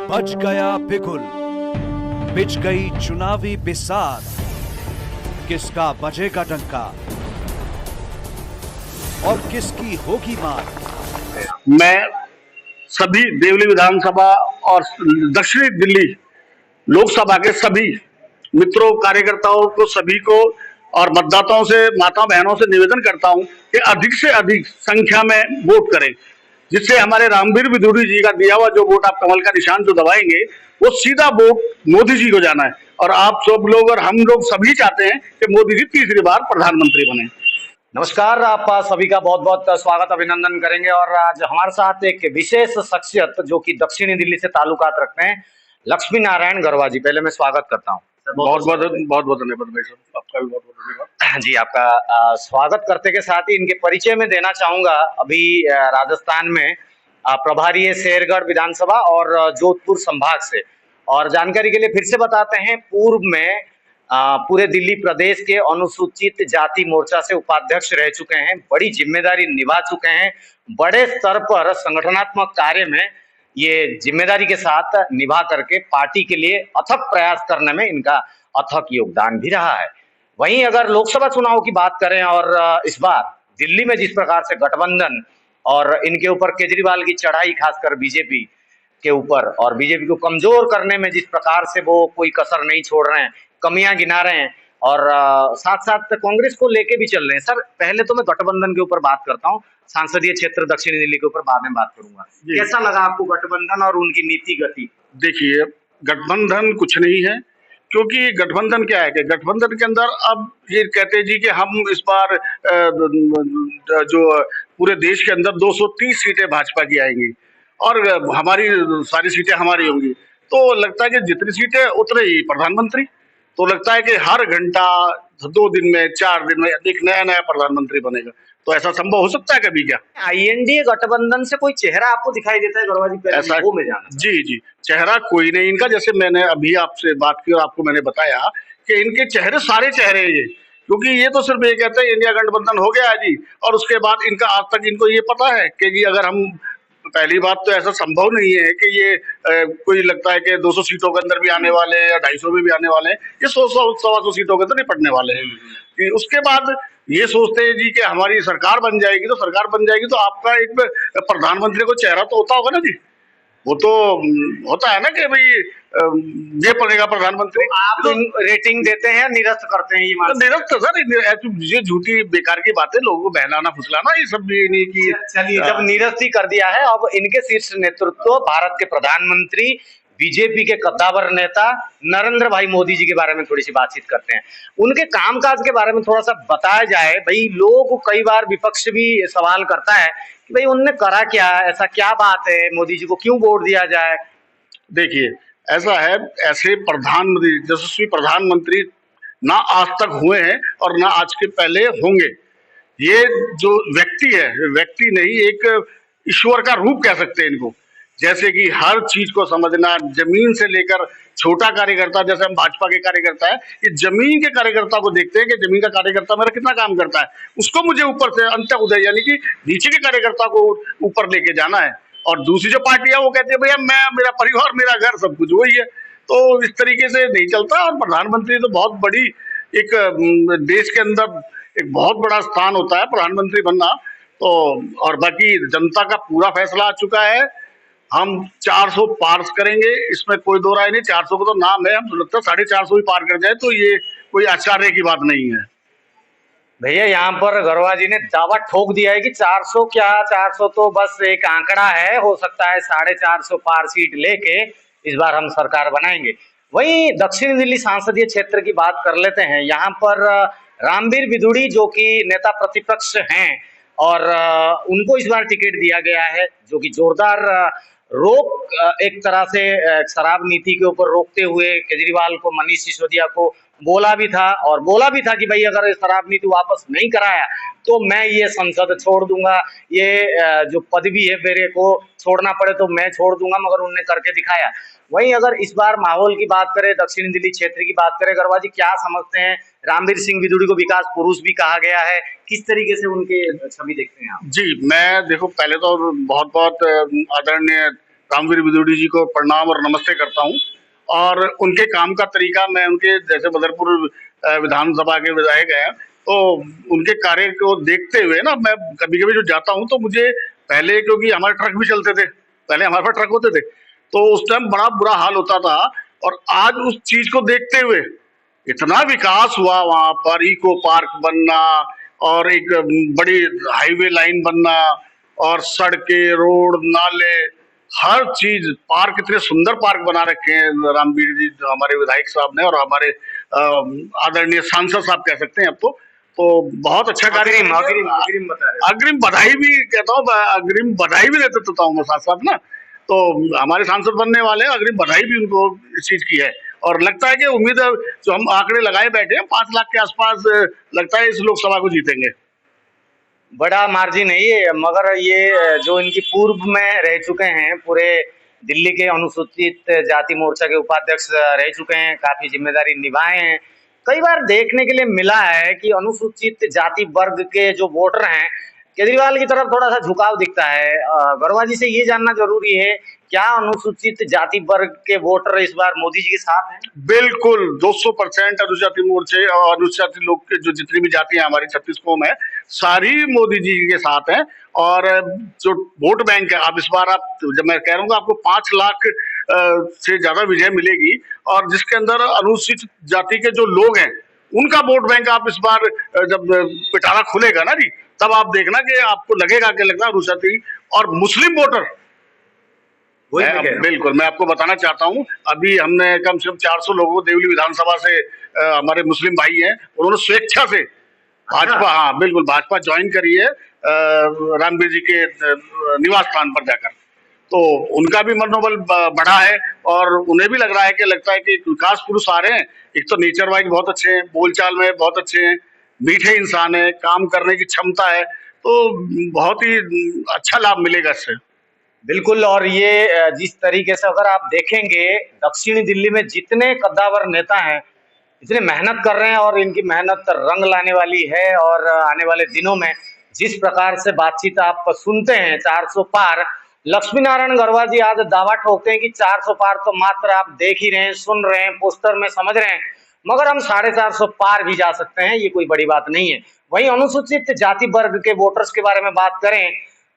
बज गया बिगुल, बिछ गई चुनावी बिसात, किसका बजेगा डंका और किसकी होगी मात। मैं सभी देवली विधानसभा और दक्षिणी दिल्ली लोकसभा के सभी मित्रों, कार्यकर्ताओं को, सभी को और मतदाताओं से, माता बहनों से निवेदन करता हूं कि अधिक से अधिक संख्या में वोट करें, जिससे हमारे रामवीर विदुड़ी जी का दिया हुआ जो वोट, आप कमल का निशान जो दबाएंगे, वो सीधा वोट मोदी जी को जाना है। और आप सब लोग और हम लोग सभी चाहते हैं कि मोदी जी तीसरी बार प्रधानमंत्री बने। नमस्कार, आप सभी का बहुत बहुत स्वागत, अभिनंदन करेंगे। और आज हमारे साथ एक विशेष शख्सियत जो कि दक्षिणी दिल्ली से ताल्लुकात रखते हैं, लक्ष्मी नारायण गरवा जी। पहले मैं स्वागत करता हूं। बहुत बहुत धन्यवाद भाई साहब, आपका भी बहुत बहुत धन्यवाद जी। आपका स्वागत करते के साथ ही इनके परिचय में देना चाहूंगा। अभी राजस्थान में प्रभारी है शेरगढ़ विधानसभा और जोधपुर संभाग से। और जानकारी के लिए फिर से बताते हैं, पूर्व में पूरे दिल्ली प्रदेश के अनुसूचित जाति मोर्चा से उपाध्यक्ष रह चुके हैं, बड़ी जिम्मेदारी निभा चुके हैं, बड़े स्तर पर संगठनात्मक कार्य में ये जिम्मेदारी के साथ निभा करके पार्टी के लिए अथक प्रयास करने में इनका अथक योगदान भी रहा है। वहीं अगर लोकसभा चुनाव की बात करें और इस बार दिल्ली में जिस प्रकार से गठबंधन और इनके ऊपर केजरीवाल की चढ़ाई, खासकर बीजेपी के ऊपर, और बीजेपी को कमजोर करने में जिस प्रकार से वो कोई कसर नहीं छोड़ रहे हैं, कमियां गिना रहे हैं, और साथ साथ कांग्रेस को लेके भी चल रहे हैं। सर, पहले तो मैं गठबंधन के ऊपर बात करता हूँ, संसदीय क्षेत्र दक्षिणी दिल्ली के ऊपर बाद में बात करूंगा। कैसा लगा आपको गठबंधन और उनकी नीति गति? देखिए, गठबंधन कुछ नहीं है, क्योंकि गठबंधन क्या है कि गठबंधन के अंदर अब ये कहते हैं जी कि हम इस बार जो पूरे देश के अंदर 230 सीटें भाजपा की आएंगी और हमारी सारी सीटें हमारी होंगी। तो लगता है कि जितनी सीटें उतने ही प्रधानमंत्री। तो लगता है कि हर घंटा 2 दिन में, 4 दिन में एक नया नया प्रधानमंत्री बनेगा। तो ऐसा संभव हो सकता है कभी क्या? आईएनडीए गठबंधन से कोई चेहरा आपको दिखाई देता है गरवा जी? ऐसा वो मैं जानना। जी, चेहरा कोई नहीं इनका। जैसे मैंने अभी आपसे बात की और आपको मैंने बताया कि इनके चेहरे सारे चेहरे ये, क्योंकि ये तो सिर्फ ये कहते हैं इंडिया गठबंधन हो गया है जी, और उसके बाद इनका आज तक इनको ये पता है कि अगर हम, पहली बात तो ऐसा संभव नहीं है कि ये कोई लगता है कि 200 सीटों के अंदर भी आने वाले हैं या 250 में भी आने वाले हैं। ये 100-125 सीटों के अंदर निपटने वाले हैं। उसके बाद ये सोचते हैं जी कि हमारी सरकार बन जाएगी, तो सरकार बन जाएगी तो आपका एक प्रधानमंत्री को चेहरा तो होता होगा ना जी। वो तो होता है ना कि भाई ये पड़ेगा प्रधानमंत्री। तो आप रेटिंग देते हैं, निरस्त करते हैं? ये निरस्त सर, ये झूठी बेकार की बातें, लोगों को बहलाना फुसलाना, ये सब भी नहीं की। चलिए, जब निरस्त ही कर दिया है, अब इनके शीर्ष नेतृत्व, भारत के प्रधानमंत्री, बीजेपी के कद्दावर नेता नरेंद्र भाई मोदी जी के बारे में थोड़ी सी बातचीत करते हैं। उनके कामकाज के बारे में थोड़ा सा बताया जाए। भाई, लोग कई बार, विपक्ष भी सवाल करता है कि भाई उनने करा क्या, ऐसा क्या बात है, मोदी जी को क्यों वोट दिया जाए? देखिए, ऐसा है, ऐसे प्रधानमंत्री, यशस्वी प्रधानमंत्री ना आज तक हुए हैं और ना आज के पहले होंगे। ये जो व्यक्ति है, व्यक्ति नहीं, एक ईश्वर का रूप कह सकते हैं इनको। जैसे कि हर चीज को समझना, जमीन से लेकर छोटा कार्यकर्ता, जैसे हम भाजपा के कार्यकर्ता है, ये जमीन के कार्यकर्ता को देखते हैं कि जमीन का कार्यकर्ता मेरा कितना काम करता है, उसको मुझे ऊपर से अंत उदय, यानी कि नीचे के कार्यकर्ता को ऊपर लेके जाना है। और दूसरी जो पार्टी है वो कहती है भैया मैं, मेरा परिवार, मेरा घर, सब कुछ वही है। तो इस तरीके से नहीं चलता। और प्रधानमंत्री तो बहुत बड़ी एक देश के अंदर एक बहुत बड़ा स्थान होता है प्रधानमंत्री बनना। तो और बाकी जनता का पूरा फैसला आ चुका है, हम 400 पार करेंगे, इसमें कोई दो राय नहीं। 400 को तो नाम है, हम लगता है 450 भी पार कर जाए तो ये कोई आश्चर्य की बात नहीं है। भैया, यहाँ पर गरवा जी ने दावा ठोक दिया है कि 400 क्या, 400 तो बस एक आंकड़ा है, हो सकता है 450 पार सीट लेके इस बार हम सरकार बनाएंगे। वहीं दक्षिण दिल्ली संसदीय क्षेत्र की बात कर लेते हैं। यहाँ पर रामवीर विदुड़ी जो कि नेता प्रतिपक्ष हैं, और उनको इस बार टिकट दिया गया है, जो कि जोरदार रोक, एक तरह से शराब नीति के ऊपर रोकते हुए केजरीवाल को, मनीष सिसोदिया को बोला भी था, और बोला भी था कि भाई अगर शराब नीति वापस नहीं कराया तो मैं ये संसद छोड़ दूंगा, ये जो पदवी है मेरे को छोड़ना पड़े तो मैं छोड़ दूंगा, मगर उन्होंने करके दिखाया। वहीं अगर इस बार माहौल की बात करें, दक्षिण दिल्ली क्षेत्र की बात करें, गरवा जी क्या समझते हैं? रामवीर सिंह विदुड़ी को विकास पुरुष भी कहा गया है, किस तरीके से उनके छवि देखते हैं आप? जी, मैं देखो, पहले तो बहुत बहुत आदरणीय रामवीर विदुड़ी जी को प्रणाम और नमस्ते करता हूँ। और उनके काम का तरीका, मैं उनके जैसे बदरपुर विधानसभा के विधायक हैं, तो उनके कार्य को देखते हुए ना मैं कभी कभी जो जाता हूँ तो मुझे पहले, क्योंकि हमारे ट्रक भी चलते थे, पहले हमारे पास ट्रक होते थे, तो उस टाइम बड़ा बुरा हाल होता था। और आज उस चीज को देखते हुए इतना विकास हुआ, वहां पर इको पार्क बनना और एक बड़ी हाईवे लाइन बनना और सड़कें, रोड, नाले, हर चीज, पार्क, इतने सुंदर पार्क बना रखे हैं रामवीर जी, जो हमारे विधायक साहब ने, और हमारे आदरणीय सांसद साहब कह सकते हैं अब तो बहुत अच्छा कार्य। अग्रिम बता रहे अग्रिम बधाई भी कहता हूँ, अग्रिम बधाई भी देता देता हूँ मैं साथ साथ ना। तो हमारे सांसद बनने वाले हैं, अग्रिम बधाई भी उनको इस चीज की है। और लगता है कि उम्मीद है, जो हम आंकड़े लगाए बैठे हैं 5 लाख के आसपास, लगता है इस लोकसभा को जीतेंगे। बड़ा मार्जिन है ये, मगर ये जो इनकी पूर्व में रह चुके हैं, पूरे दिल्ली के अनुसूचित जाति मोर्चा के उपाध्यक्ष रह चुके हैं, काफी जिम्मेदारी निभाए हैं। कई बार देखने के लिए मिला है कि अनुसूचित जाति वर्ग के जो वोटर हैं, केजरीवाल की तरफ थोड़ा सा झुकाव दिखता है। गौरवा जी से ये जानना जरूरी है, क्या अनुसूचित जाति वर्ग के वोटर इस बार मोदी जी के साथ हैं? बिल्कुल 200% अनुसूचित मोर्चे और अनुसूचित लोग के जो जितनी भी जातियां हमारी 36 कौम है, सारी मोदी जी के साथ हैं। और जो वोट बैंक है, अब इस बार आप, जब मैं कह रहा हूँ आपको 5 लाख से ज्यादा विजय मिलेगी, और जिसके अंदर अनुसूचित जाति के जो लोग हैं उनका वोट बैंक, आप इस बार जब पिटारा खुलेगा ना जी, तब आप देखना कि आपको लगेगा कि लगता है अनुसूचित और मुस्लिम वोटर। बिल्कुल, मैं आपको बताना चाहता हूँ, अभी हमने कम से कम 400 लोगों को देवली विधानसभा से, हमारे मुस्लिम भाई हैं, उन्होंने स्वेच्छा से भाजपा, हाँ बिल्कुल, भाजपा ज्वाइन करी है रामवीर जी के निवास स्थान पर जाकर। तो उनका भी मनोबल बढ़ा है, और उन्हें भी लग रहा है कि, लगता है कि विकास पुरुष आ रहे हैं। एक तो नेचर वाइज बहुत अच्छे हैं, बोलचाल में बहुत अच्छे हैं, मीठे इंसान है, काम करने की क्षमता है, तो बहुत ही अच्छा लाभ मिलेगा इससे। बिल्कुल। और ये जिस तरीके से अगर आप देखेंगे, दक्षिणी दिल्ली में जितने कद्दावर नेता हैं, इतने मेहनत कर रहे हैं, और इनकी मेहनत रंग लाने वाली है। और आने वाले दिनों में जिस प्रकार से बातचीत आप सुनते हैं, 400 पार, लक्ष्मी नारायण गौरवा जी आज दावा ठोकते हैं कि 400 पार तो मात्र आप देख ही रहे हैं, सुन रहे हैं, पोस्टर में समझ रहे हैं, मगर हम 450 पार भी जा सकते हैं, ये कोई बड़ी बात नहीं है। वहीं अनुसूचित जाति वर्ग के वोटर्स के बारे में बात करें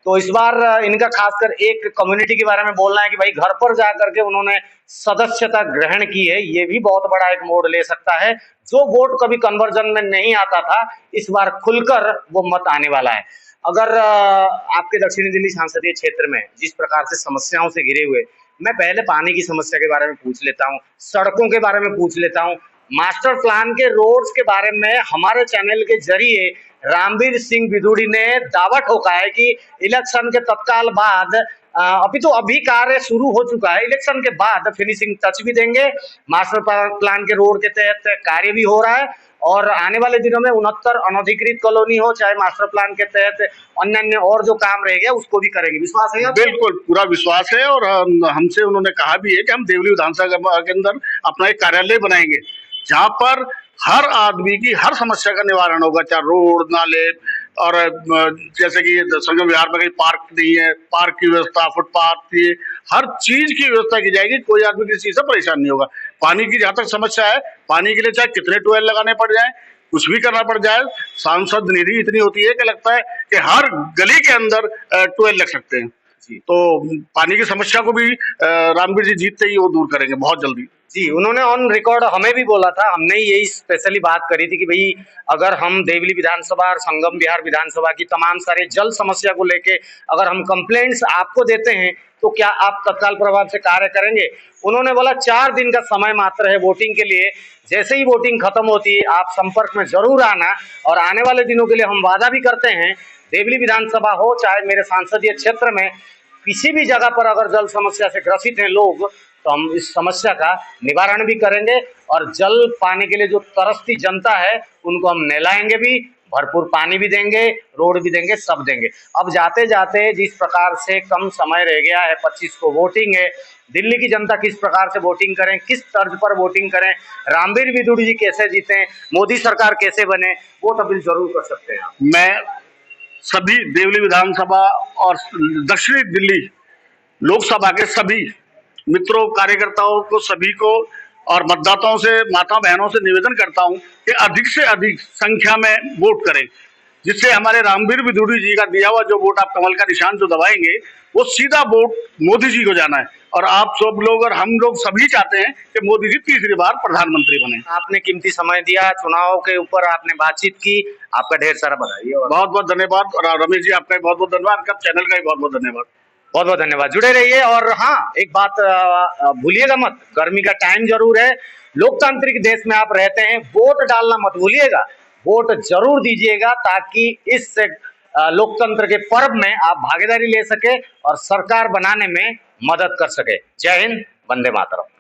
तो इस बार इनका खासकर एक कम्युनिटी के बारे में बोलना है कि भाई घर पर जाकर के उन्होंने सदस्यता ग्रहण की है, ये भी बहुत बड़ा एक मोड़ ले सकता है। जो वोट कभी कन्वर्जन में नहीं आता था, इस बार खुलकर वो मत आने वाला है। अगर आपके दक्षिणी दिल्ली संसदीय क्षेत्र में जिस प्रकार से समस्याओं से घिरे हुए, मैं पहले पानी की समस्या के बारे में पूछ लेता हूँ, सड़कों के बारे में पूछ लेता हूँ, मास्टर प्लान के रोड्स के बारे में हमारे चैनल के जरिए रामवीर सिंह विदुड़ी ने दावा ठोका है कि इलेक्शन के तत्काल बाद, अभी तो अभी कार्य शुरू हो चुका है, इलेक्शन के बाद फिनिशिंग टच भी देंगे। मास्टर प्लान के रोड के तहत कार्य भी हो रहा है, और आने वाले दिनों में 69 अनधिकृत कॉलोनी हो, चाहे मास्टर प्लान के तहत अन्य और जो काम रह गया उसको भी करेंगे। विश्वास है? बिल्कुल, पूरा विश्वास है। और हमसे उन्होंने कहा भी है कि हम देवली विधानसभा के अंदर अपना एक कार्यालय बनाएंगे, जहां पर हर आदमी की हर समस्या का निवारण होगा, चाहे रोड, नाले, और जैसे कि संगम विहार में कहीं पार्क नहीं है, पार्क की व्यवस्था, फुटपाथ, ये हर चीज की व्यवस्था की जाएगी, कोई आदमी किसी चीज से परेशान नहीं होगा। पानी की जहां तक समस्या है, पानी के लिए चाहे कितने ट्यूबवेल लगाने पड़ जाए, कुछ भी करना पड़ जाए, सांसद निधि इतनी होती है कि लगता है कि हर गली के अंदर ट्यूबवेल लग सकते हैं। तो पानी की समस्या को भी रामवीर जी जीतते ही वो दूर करेंगे बहुत जल्दी। जी, उन्होंने ऑन रिकॉर्ड हमें भी बोला था, हमने यही स्पेशली बात करी थी कि भाई अगर हम देवली विधानसभा और संगम विहार विधानसभा की तमाम सारे जल समस्या को लेके अगर हम कंप्लेंट्स आपको देते हैं तो क्या आप तत्काल प्रभाव से कार्य करेंगे? उन्होंने बोला 4 दिन का समय मात्र है वोटिंग के लिए, जैसे ही वोटिंग खत्म होती है आप संपर्क में जरूर आना। और आने वाले दिनों के लिए हम वादा भी करते हैं, देवली विधानसभा हो चाहे मेरे संसदीय क्षेत्र में किसी भी जगह पर अगर जल समस्या से ग्रसित हैं लोग, तो हम इस समस्या का निवारण भी करेंगे, और जल पाने के लिए जो तरसती जनता है उनको हम नहलाएंगे भी, भरपूर पानी भी देंगे, रोड भी देंगे, सब देंगे। अब जाते जाते जिस प्रकार से कम समय रह गया है, 25 को वोटिंग है, दिल्ली की जनता किस प्रकार से वोटिंग करें, किस तर्ज पर वोटिंग करें, रामवीर विदुड़ी जी कैसे जीतें, मोदी सरकार कैसे बने, वो तब्दील जरूर कर सकते हैं आप। मैं सभी देवली विधानसभा और दक्षिणी दिल्ली लोकसभा के सभी मित्रों, कार्यकर्ताओं को, सभी को और मतदाताओं से, माता बहनों से निवेदन करता हूं कि अधिक से अधिक संख्या में वोट करें, जिससे हमारे रामवीर विदुड़ी जी का दिया हुआ जो वोट, आप कमल का निशान जो दबाएंगे, वो सीधा वोट मोदी जी को जाना है। और आप सब लोग और हम लोग सभी चाहते हैं कि मोदी जी तीसरी बार प्रधानमंत्री बने। आपने कीमती समय दिया, चुनाव के ऊपर आपने बातचीत की, आपका ढेर सारा बधाई। बहुत बहुत धन्यवाद। और रमेश जी, आपका बहुत बहुत धन्यवाद, आपका चैनल का भी बहुत बहुत धन्यवाद। बहुत बहुत धन्यवाद, जुड़े रहिए। और हाँ, एक बात भूलिएगा मत, गर्मी का टाइम जरूर है, लोकतांत्रिक देश में आप रहते हैं, वोट डालना मत भूलिएगा, वोट जरूर दीजिएगा ताकि इस लोकतंत्र के पर्व में आप भागीदारी ले सके और सरकार बनाने में मदद कर सके। जय हिंद, वंदे मातरम।